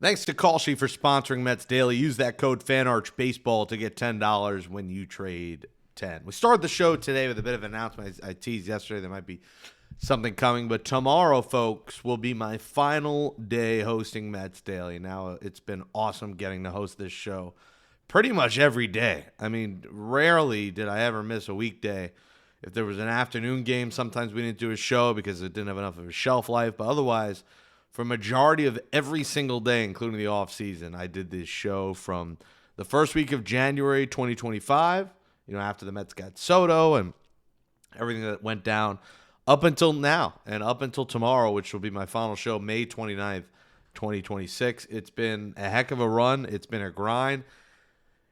Thanks to Kalshi for sponsoring Mets Daily. Use that code FANARCHBASEBALL to get $10 when you trade 10. We started the show today with a bit of an announcement. I teased yesterday there might be something coming, but tomorrow, folks, will be my final day hosting Mets Daily. Now, it's been awesome getting to host this show pretty much every day. I mean, rarely did I ever miss a weekday. If there was an afternoon game, sometimes we didn't do a show because it didn't have enough of a shelf life, but otherwise, for a majority of every single day, including the off season, I did this show from the first week of January 2025, after the Mets got Soto and everything that went down, up until now and up until tomorrow, which will be my final show, May 29th, 2026. It's been a heck of a run. It's been a grind.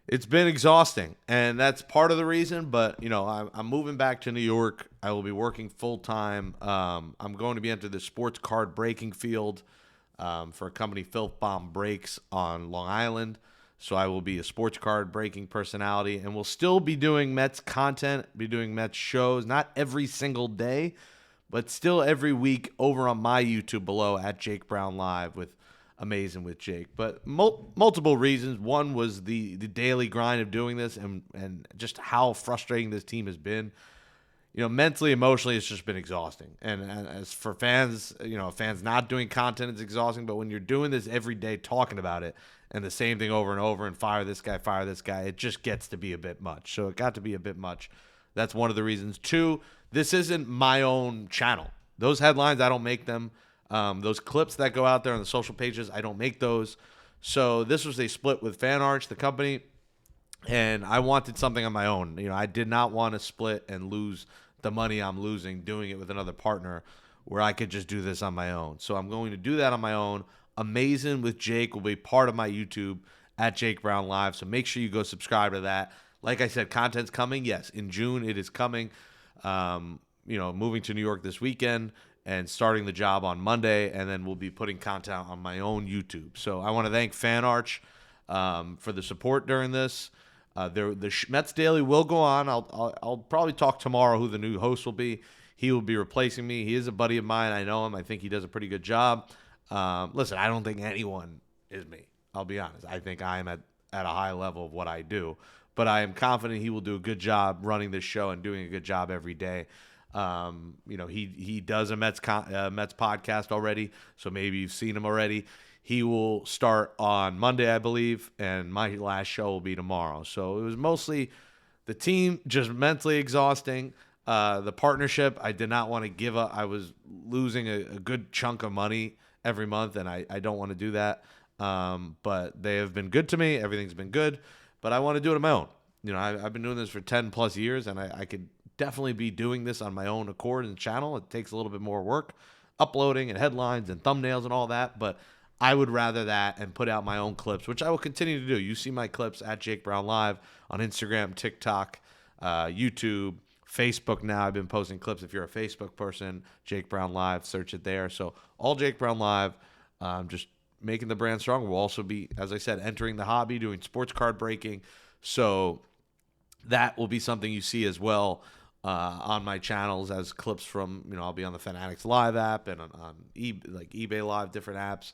It's been exhausting, and that's part of the reason, but, I'm moving back to New York. I will be working full-time. I'm going to be into the sports card breaking field for a company, Filth Bomb Breaks, on Long Island. So I will be a sports card breaking personality, and we'll still be doing Mets content, be doing Mets shows, not every single day, but still every week over on my YouTube below at Jake Brown Live with Amazing with Jake. But multiple reasons. One was the daily grind of doing this and just how frustrating this team has been. Mentally, emotionally, it's just been exhausting. And as for fans, fans not doing content, it's exhausting. But when you're doing this every day, talking about it, and the same thing over and over, and fire this guy, it just gets to be a bit much. So it got to be a bit much. That's one of the reasons. Two, this isn't my own channel. Those headlines, I don't make them. Those clips that go out there on the social pages, I don't make those. So this was a split with FanArch, the company, and I wanted something on my own. I did not want to split and lose the money I'm losing doing it with another partner where I could just do this on my own. So I'm going to do that on my own. Amazing with Jake will be part of my YouTube at Jake Brown Live. So make sure you go subscribe to that. Like I said, content's coming. Yes, in June it is coming. Moving to New York this weekend and starting the job on Monday, and then we'll be putting content on my own YouTube. So I want to thank FanArch for the support during this. The Mets Daily will go on. I'll probably talk tomorrow who the new host will be. He will be replacing me. He is a buddy of mine. I know him. I think he does a pretty good job. Listen, I don't think anyone is me. I'll be honest. I think I am at a high level of what I do, but I am confident he will do a good job running this show and doing a good job every day. He does a Mets podcast already, so maybe you've seen him already. He will start on Monday, I believe, and my last show will be tomorrow. So it was mostly the team just mentally exhausting. The partnership, I did not want to give up. I was losing a good chunk of money every month, and I don't want to do that. But they have been good to me. Everything's been good, but I want to do it on my own. I've been doing this for 10 plus years, and I could definitely be doing this on my own accord and channel. It takes a little bit more work, uploading and headlines and thumbnails and all that, but I would rather that and put out my own clips, which I will continue to do. You see my clips at Jake Brown Live on Instagram, TikTok, YouTube, Facebook now. I've been posting clips. If you're a Facebook person, Jake Brown Live, search it there. So all Jake Brown Live, just making the brand strong. We'll also be, as I said, entering the hobby, doing sports card breaking. So that will be something you see as well on my channels as clips from, I'll be on the Fanatics Live app and on eBay Live, different apps,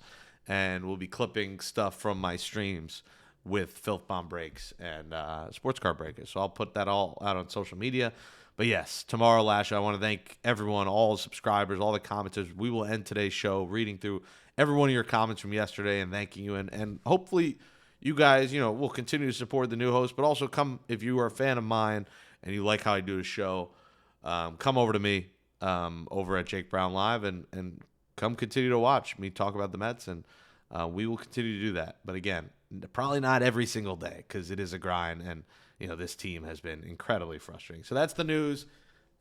and we'll be clipping stuff from my streams with Filth Bomb Breaks and Sports Card Breakers. So I'll put that all out on social media. But yes, tomorrow, Lash, I want to thank everyone, all the subscribers, all the commenters. We will end today's show reading through every one of your comments from yesterday and thanking you. And hopefully you guys, will continue to support the new host, but also come, if you are a fan of mine and you like how I do the show, come over to me over at Jake Brown Live and come continue to watch me talk about the Mets, and we will continue to do that. But again, probably not every single day because it is a grind, and this team has been incredibly frustrating. So that's the news.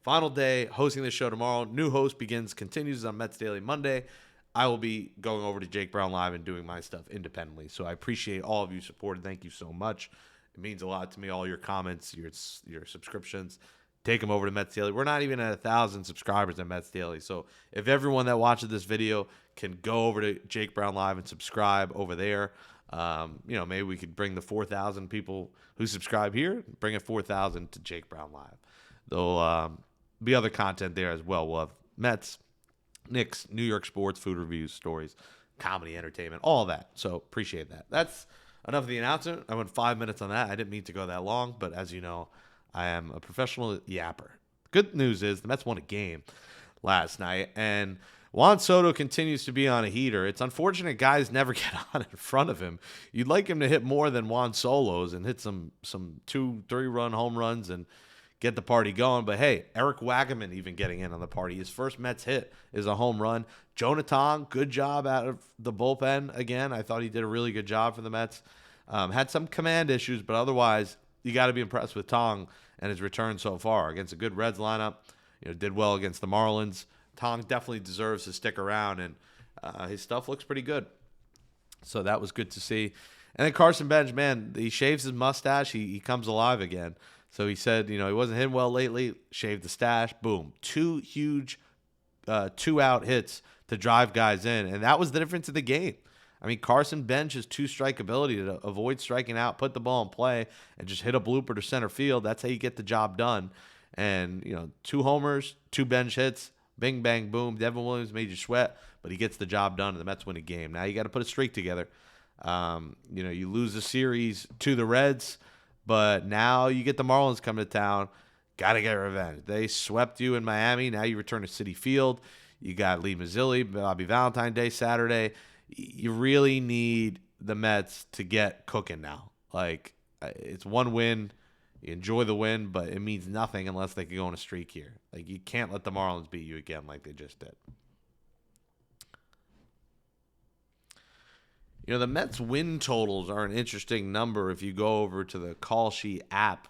Final day, hosting the show tomorrow. New host continues on Mets Daily Monday. I will be going over to Jake Brown Live and doing my stuff independently. So I appreciate all of you support. Thank you so much. It means a lot to me, all your comments, your subscriptions. Take them over to Mets Daily. We're not even at 1,000 subscribers at Mets Daily. So if everyone that watches this video can go over to Jake Brown Live and subscribe over there, maybe we could bring the 4,000 people who subscribe here, bring it 4,000 to Jake Brown Live. There'll be other content there as well. We'll have Mets, Knicks, New York sports, food reviews, stories, comedy, entertainment, all of that. So appreciate that. That's enough of the announcement. I went 5 minutes on that. I didn't mean to go that long, but as you know, I am a professional yapper. Good news is the Mets won a game last night, and Juan Soto continues to be on a heater. It's unfortunate guys never get on in front of him. You'd like him to hit more than Juan Solos and hit some 2-3 run home runs and get the party going. But hey, Eric Wagaman even getting in on the party. His first Mets hit is a home run. Jonah Tong, good job out of the bullpen again. I thought he did a really good job for the Mets. Had some command issues, but otherwise, you got to be impressed with Tong and his return so far against a good Reds lineup. Did well against the Marlins. Tong definitely deserves to stick around, and his stuff looks pretty good. So that was good to see. And then Carson Bench, man, he shaves his mustache. He comes alive again. So he said, he wasn't hitting well lately. Shaved the stash. Boom. 2 huge 2-out hits to drive guys in, and that was the difference of the game. I mean, Carson Bench's 2-strike ability to avoid striking out, put the ball in play, and just hit a blooper to center field. That's how you get the job done. And, 2 homers, 2 bench hits, bing, bang, boom. Devin Williams made you sweat, but he gets the job done, and the Mets win a game. Now you got to put a streak together. You lose the series to the Reds, but now you get the Marlins coming to town. Got to get revenge. They swept you in Miami. Now you return to Citi Field. You got Lee Mazzilli, Bobby Valentine Day Saturday. You really need the Mets to get cooking now. Like, it's one win. You enjoy the win, but it means nothing unless they can go on a streak here. Like, you can't let the Marlins beat you again like they just did. The Mets win totals are an interesting number if you go over to the Call Sheet app.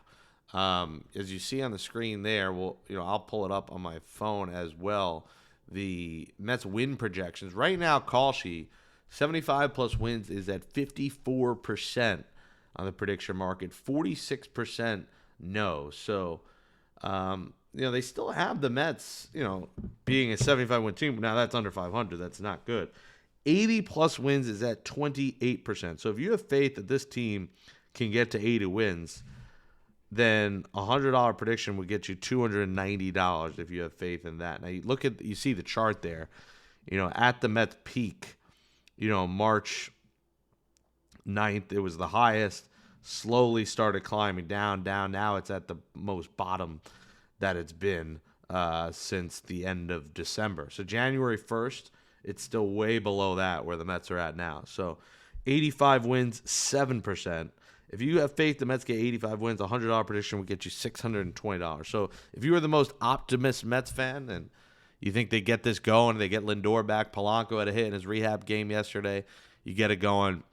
As you see on the screen there, I'll pull it up on my phone as well. The Mets win projections. Right now, Call Sheet, 75-plus wins is at 54% on the prediction market, 46% no. So, they still have the Mets, being a 75-win team. Now, that's under 500. That's not good. 80-plus wins is at 28%. So, if you have faith that this team can get to 80 wins, then a $100 prediction would get you $290 if you have faith in that. Now, you see the chart there. At the Mets peak, March 9th, it was the highest, slowly started climbing down. Now it's at the most bottom that it's been since the end of December. So January 1st, it's still way below that where the Mets are at now. So 85 wins, 7%. If you have faith the Mets get 85 wins, a $100 prediction would get you $620. So if you are the most optimist Mets fan and you think they get this going, they get Lindor back, Polanco had a hit in his rehab game yesterday, you get it going,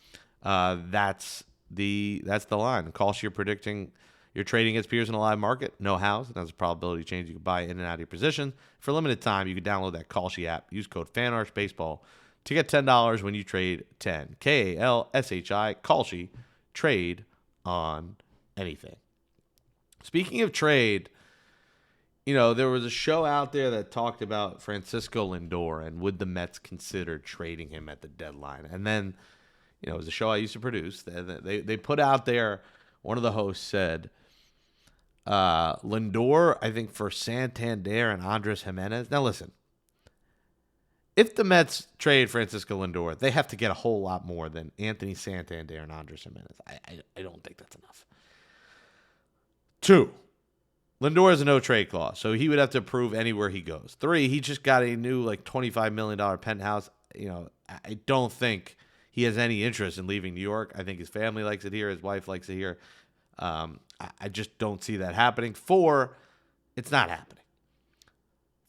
that's the line. Call Sheet, you're predicting you're trading against peers in a live market. No house. That's a probability change. You can buy in and out of your position. For a limited time, you can download that Call Sheet app. Use code FANARCHBASEBALL to get $10 when you trade 10. KALSHI, Call Sheet. Trade on anything. Speaking of trade, there was a show out there that talked about Francisco Lindor and would the Mets consider trading him at the deadline. And then, it was a show I used to produce. They put out there, one of the hosts said, Lindor, I think, for Santander and Andres Jimenez. Now, listen. If the Mets trade Francisco Lindor, they have to get a whole lot more than Anthony Santander and Andres Jimenez. I don't think that's enough. 2, Lindor has a no-trade clause, so he would have to approve anywhere he goes. 3, he just got a new $25 million penthouse. I don't think he has any interest in leaving New York. I think his family likes it here. His wife likes it here. I just don't see that happening. 4, it's not happening.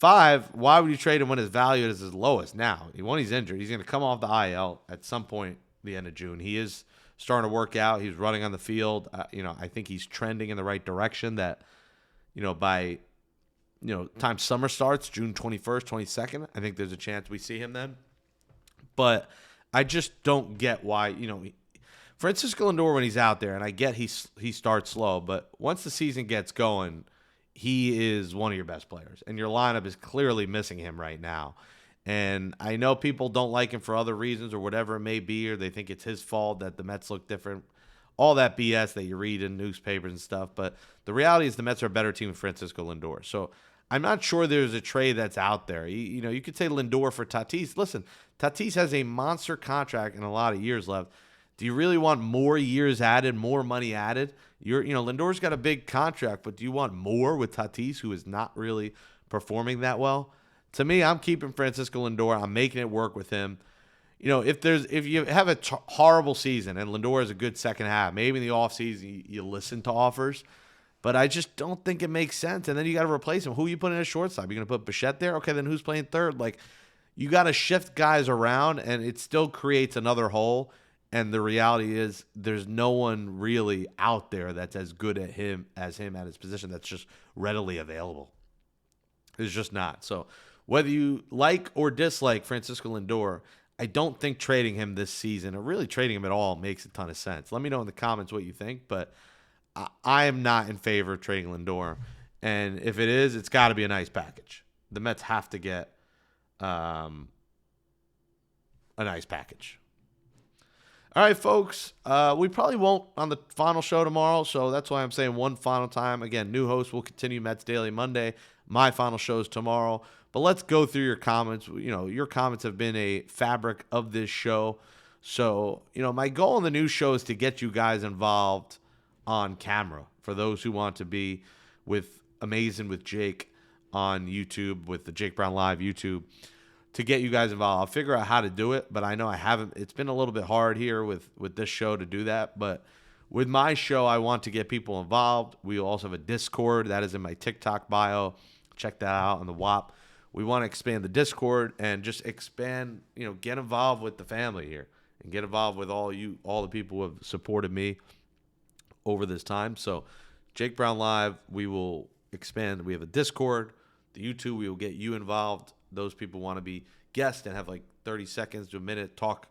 5, why would you trade him when his value is his lowest now? When he's injured, he's going to come off the IL at some point the end of June. He is starting to work out. He's running on the field. I think he's trending in the right direction that, by, time summer starts, June 21st, 22nd, I think there's a chance we see him then. But I just don't get why, Francisco Lindor, when he's out there, and I get he starts slow, but once the season gets going, he is one of your best players, and your lineup is clearly missing him right now. And I know people don't like him for other reasons or whatever it may be, or they think it's his fault that the Mets look different. All that BS that you read in newspapers and stuff. But the reality is the Mets are a better team with Francisco Lindor. So I'm not sure there's a trade that's out there. You could say Lindor for Tatis. Listen, Tatis has a monster contract and a lot of years left. Do you really want more years added, more money added? Lindor's got a big contract, but do you want more with Tatis, who is not really performing that well? To me, I'm keeping Francisco Lindor. I'm making it work with him. If you have a horrible season and Lindor has a good second half, maybe in the offseason you listen to offers. But I just don't think it makes sense. And then you got to replace him. Who are you putting in a shortstop? You're going to put Bichette there? Okay, then who's playing third? Like, you got to shift guys around, and it still creates another hole. And the reality is there's no one really out there that's as good at him at his position that's just readily available. There's just not. So whether you like or dislike Francisco Lindor, I don't think trading him this season, or really trading him at all, makes a ton of sense. Let me know in the comments what you think, but I am not in favor of trading Lindor. And if it is, it's got to be a nice package. The Mets have to get a nice package. All right, folks. We probably won't on the final show tomorrow, so that's why I'm saying one final time. Again, new host will continue Mets Daily Monday. My final show is tomorrow. But let's go through your comments. Your comments have been a fabric of this show. So, my goal in the new show is to get you guys involved on camera for those who want to be with Amazing with Jake on YouTube, with the Jake Brown Live YouTube, to get you guys involved. I'll figure out how to do it, but I know I haven't. It's been a little bit hard here with this show to do that, but with my show, I want to get people involved. We also have a Discord that is in my TikTok bio. Check that out on the WAP. We want to expand the Discord and just expand, get involved with the family here and get involved with all the people who have supported me over this time. So Jake Brown Live, we will expand. We have a Discord. The YouTube, we will get you involved. Those people want to be guests and have like 30 seconds to a minute, talk,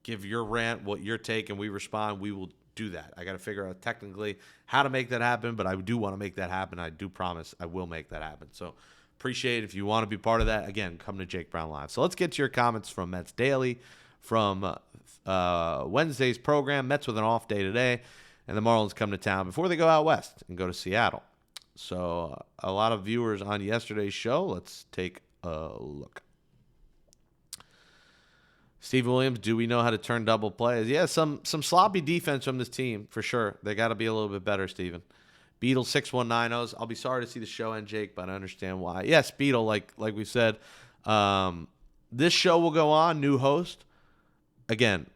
give your rant, what your take, and we respond. We will do that. I got to figure out technically how to make that happen, but I do want to make that happen. I do promise I will make that happen. So appreciate it. If you want to be part of that, again, come to Jake Brown Live. So let's get to your comments from Mets Daily, from Wednesday's program. Mets with an off day today, and the Marlins come to town before they go out west and go to Seattle. So a lot of viewers on yesterday's show. Let's take a look. Steve Williams, do we know how to turn double plays? Yeah, some sloppy defense from this team, for sure. They got to be a little bit better, Steven. Beetle 6190s. I'll be sorry to see the show end, Jake, but I understand why. Yes, Beetle, like we said, this show will go on, new host. Again,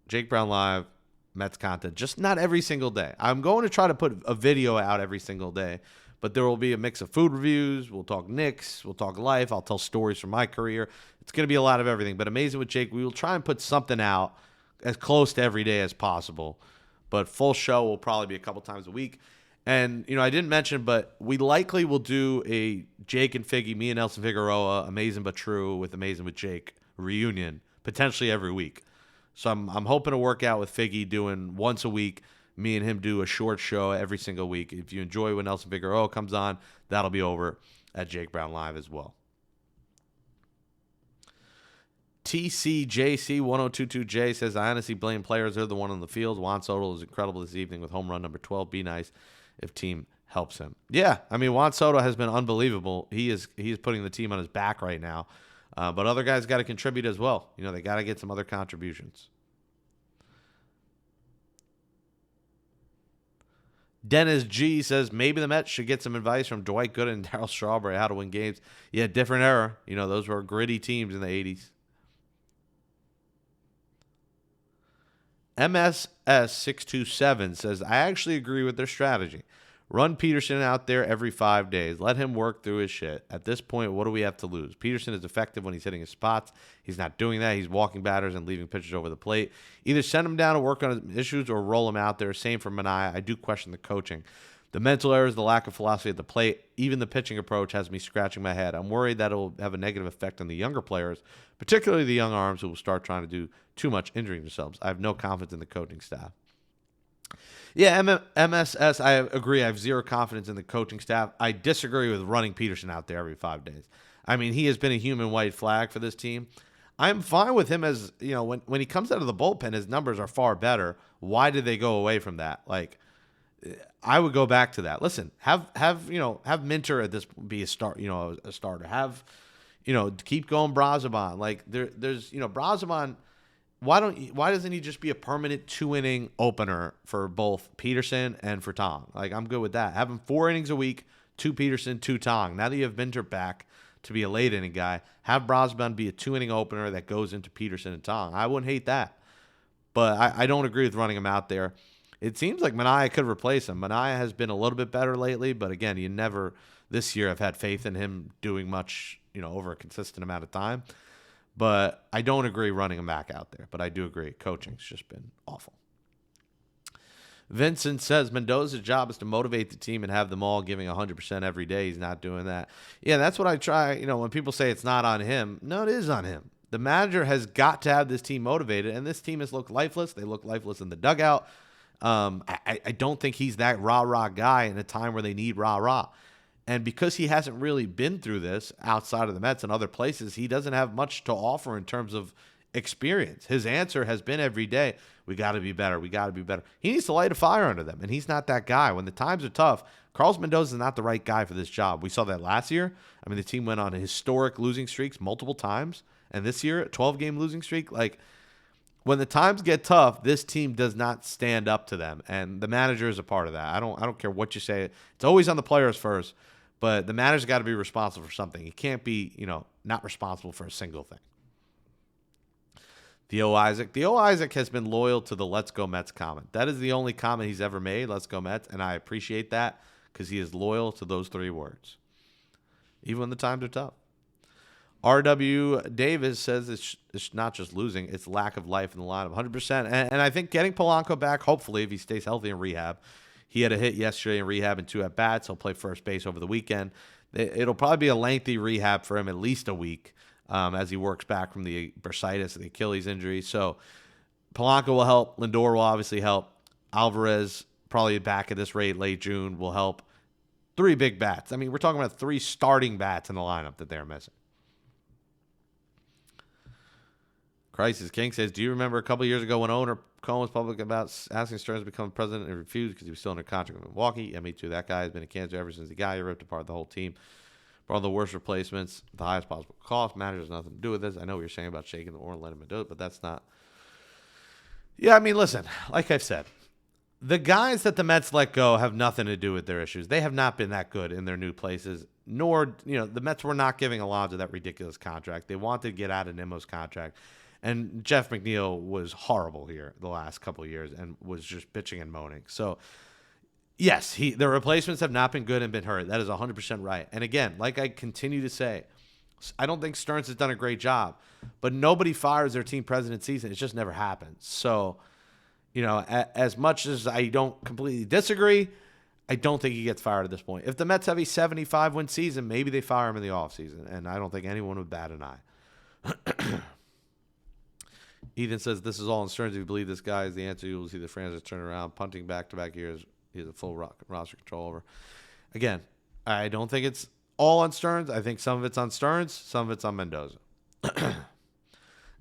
Jake Brown Live, Mets content, just not every single day. I'm going to try to put a video out every single day, but there will be a mix of food reviews. We'll talk Knicks. We'll talk life. I'll tell stories from my career. It's going to be a lot of everything. But Amazing with Jake, we will try and put something out as close to every day as possible. But full show will probably be a couple times a week. And, I didn't mention, but we likely will do a Jake and Figgy, me and Nelson Figueroa, Amazing but True with Amazing with Jake reunion, potentially every week. So I'm hoping to work out with Figgy doing once a week. Me and him do a short show every single week. If you enjoy when Nelson Figueroa comes on, that'll be over at Jake Brown Live as well. TCJC1022J says, I honestly blame players. They're the one on the field. Juan Soto is incredible this evening with home run number 12. Be nice if team helps him. Yeah, Juan Soto has been unbelievable. He is putting the team on his back right now. But other guys got to contribute as well. They got to get some other contributions. Dennis G says, maybe the Mets should get some advice from Dwight Gooden and Darryl Strawberry how to win games. Yeah, different era. Those were gritty teams in the 80s. MSS627 says, I actually agree with their strategy. Run Peterson out there every 5 days. Let him work through his shit. At this point, what do we have to lose? Peterson is effective when he's hitting his spots. He's not doing that. He's walking batters and leaving pitchers over the plate. Either send him down to work on his issues or roll him out there. Same for Manaea. I do question the coaching. The mental errors, the lack of philosophy at the plate, even the pitching approach has me scratching my head. I'm worried that it will have a negative effect on the younger players, particularly the young arms who will start trying to do too much, injuring themselves. I have no confidence in the coaching staff. Yeah, MSS, I agree. I have zero confidence in the coaching staff. I disagree with running Peterson out there every 5 days. He has been a human white flag for this team. I'm fine with him as, when he comes out of the bullpen, his numbers are far better. Why did they go away from that? I would go back to that. Listen, have Minter at this be a a starter. Keep going Brazoban. Like there's Brazoban. Why doesn't he just be a permanent 2-inning opener for both Peterson and for Tong? Like, I'm good with that. Have him 4 innings a week, 2 Peterson, 2 Tong. Now that you have Minter back to be a late inning guy, have Brazoban be a 2-inning opener that goes into Peterson and Tong. I wouldn't hate that. But I don't agree with running him out there. It seems like Manaea could replace him. Manaea has been a little bit better lately, but again, you never this year have had faith in him doing much, over a consistent amount of time. But I don't agree running him back out there. But I do agree coaching's just been awful. Vincent says Mendoza's job is to motivate the team and have them all giving 100% every day. He's not doing that. Yeah, that's what I try. When people say it's not on him, no, it is on him. The manager has got to have this team motivated, and this team has looked lifeless. They look lifeless in the dugout. I don't think he's that rah-rah guy in a time where they need rah-rah. And because he hasn't really been through this outside of the Mets and other places, he doesn't have much to offer in terms of experience. His answer has been every day, we got to be better. We got to be better. He needs to light a fire under them, and he's not that guy. When the times are tough, Carlos Mendoza is not the right guy for this job. We saw that last year. I mean, the team went on historic losing streaks multiple times, and this year, a 12-game losing streak. Like, when the times get tough, this team does not stand up to them, and the manager is a part of that. I don't care what you say. It's always on the players first, but the manager's got to be responsible for something. He can't be, not responsible for a single thing. Theo Isaac has been loyal to the Let's Go Mets comment. That is the only comment he's ever made, Let's Go Mets, and I appreciate that because he is loyal to those 3 words, even when the times are tough. R.W. Davis says it's not just losing, it's lack of life in the lineup, 100%. And I think getting Polanco back, hopefully, if he stays healthy in rehab. He had a hit yesterday in rehab and 2 at-bats. He'll play first base over the weekend. It'll probably be a lengthy rehab for him, at least a week, as he works back from the bursitis and the Achilles injury. So Polanco will help. Lindor will obviously help. Alvarez, probably back at this rate, late June, will help. 3 big bats. I mean, we're talking about 3 starting bats in the lineup that they're missing. Crisis King says, do you remember a couple years ago when owner Cohen was public about asking Stearns to become president and refused because he was still under contract with Milwaukee? Yeah, me too. That guy has been a cancer ever since he got here, ripped apart the whole team. Brought the worst replacements, the highest possible cost. Manager has nothing to do with this. I know what you're saying about shaking the oar and letting him do it, but that's not. Yeah, I mean, listen, like I've said, the guys that the Mets let go have nothing to do with their issues. They have not been that good in their new places, nor, the Mets were not giving Alonso that ridiculous contract. They wanted to get out of Nimmo's contract. And Jeff McNeil was horrible here the last couple of years and was just bitching and moaning. So, yes, the replacements have not been good and been hurt. That is 100% right. And again, like I continue to say, I don't think Stearns has done a great job. But nobody fires their team president season. It just never happens. So, as much as I don't completely disagree, I don't think he gets fired at this point. If the Mets have a 75-win season, maybe they fire him in the offseason. And I don't think anyone would bat an eye. Ethan says, this is all in Stearns. If you believe this guy is the answer, you will see the franchise turn around. Punting back-to-back years, he has a full roster control over. Again, I don't think it's all on Stearns. I think some of it's on Stearns, some of it's on Mendoza.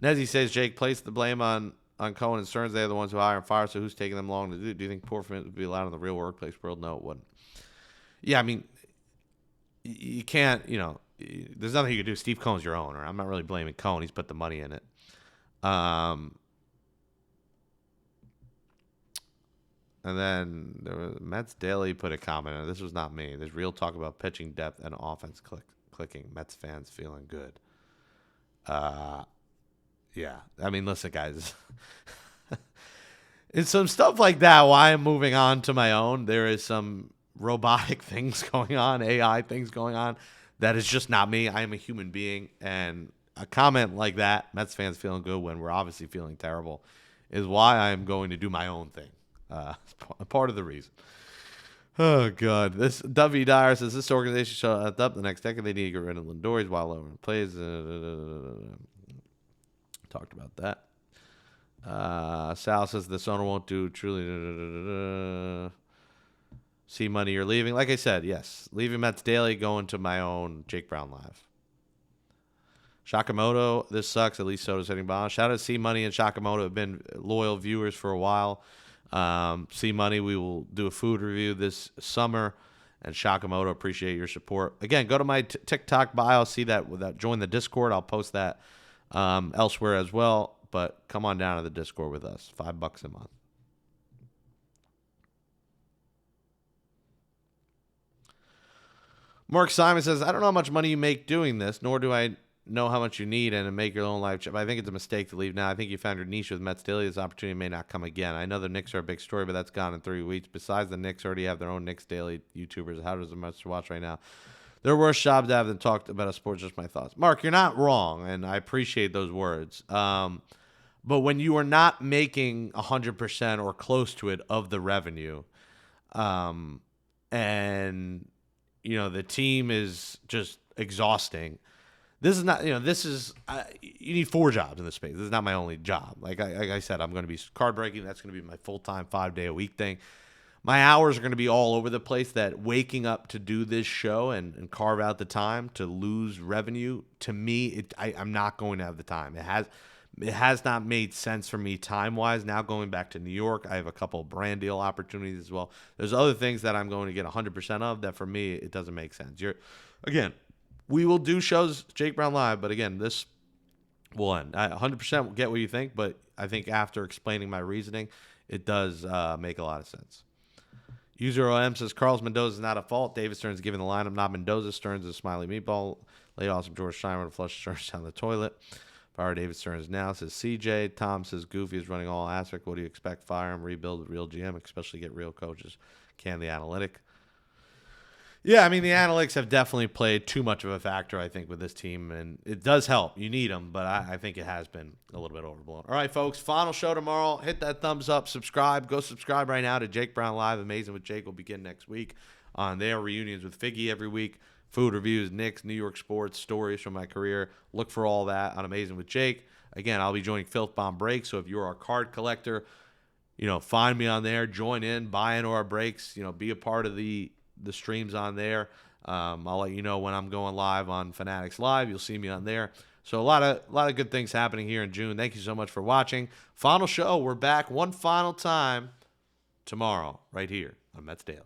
Nezzy says, Jake, place the blame on Cohen and Stearns. They're the ones who hire and fire, so who's taking them long to do? Do you think poor performance would be allowed in the real workplace world? No, it wouldn't. Yeah, I mean, you can't, there's nothing you can do. Steve Cohen's your owner. I'm not really blaming Cohen. He's put the money in it. And then Mets Daily put a comment on it. This was not me. There's real talk about pitching depth and offense clicking. Mets fans feeling good. Yeah. I mean, listen, guys. It's some stuff like that. Why I'm moving on to my own. There is some robotic things going on, AI things going on. That is just not me. I am a human being, and a comment like that, Mets fans feeling good when we're obviously feeling terrible, is why I'm going to do my own thing. Part of the reason. Oh, God. This W. Dyer says, this organization shut up the next decade. They need to get rid of Lindor while over plays. Talked about that. Sal says, this owner won't do truly. See money, you're leaving. Like I said, yes. Leaving Mets Daily, going to my own Jake Brown Live. Sakamoto, this sucks. At least Soto's hitting bombs. Shout out to C Money and Sakamoto have been loyal viewers for a while. C Money, we will do a food review this summer. And Shakamoto, appreciate your support. Again, go to my TikTok bio, see that. Join the Discord. I'll post that elsewhere as well. But come on down to the Discord with us. $5 a month. Mark Simon says, I don't know how much money you make doing this, nor do I know how much you need and to make your own life. I think it's a mistake to leave now. I think you found your niche with Mets Daily. This opportunity may not come again. I know the Knicks are a big story, but that's gone in 3 weeks. Besides, the Knicks already have their own Knicks Daily YouTubers. How does the Mets watch right now? There are worse jobs to have than talked about a sport. Just my thoughts. Mark, you're not wrong, and I appreciate those words. But when you are not making 100% or close to it of the revenue, and the team is just exhausting. This is not, you need 4 jobs in this space. This is not my only job. Like I said, I'm going to be card breaking. That's going to be my full-time 5-day-a-week thing. My hours are going to be all over the place. That waking up to do this show and carve out the time to lose revenue, to me, I'm not going to have the time. It has not made sense for me time-wise. Now going back to New York, I have a couple of brand deal opportunities as well. There's other things that I'm going to get 100% of that for me, it doesn't make sense. Again, we will do shows, Jake Brown Live, but again, this will end. I 100% get what you think, but I think after explaining my reasoning, it does make a lot of sense. User OM says, Carlos Mendoza is not at fault. David Stearns giving the lineup, not Mendoza. Stearns is a smiley meatball. Late awesome George Scheimer to flush Stearns down the toilet. Fire David Stearns now, says CJ. Tom says, Goofy is running all aspect. What do you expect? Fire him, rebuild with real GM, especially get real coaches. Can the analytic? Yeah, I mean, the analytics have definitely played too much of a factor, I think, with this team, and it does help. You need them, but I think it has been a little bit overblown. All right, folks, final show tomorrow. Hit that thumbs up, subscribe. Go subscribe right now to Jake Brown Live. Amazing with Jake will begin next week on their reunions with Figgy every week. Food reviews, Knicks, New York sports, stories from my career. Look for all that on Amazing with Jake. Again, I'll be joining Filth Bomb Breaks, so if you're a card collector, find me on there, join in, buy into our breaks, be a part of the streams on there. I'll let you know when I'm going live on Fanatics Live. You'll see me on there. So a lot of good things happening here in June. Thank you so much for watching. Final show. We're back one final time tomorrow right here on Mets Daily.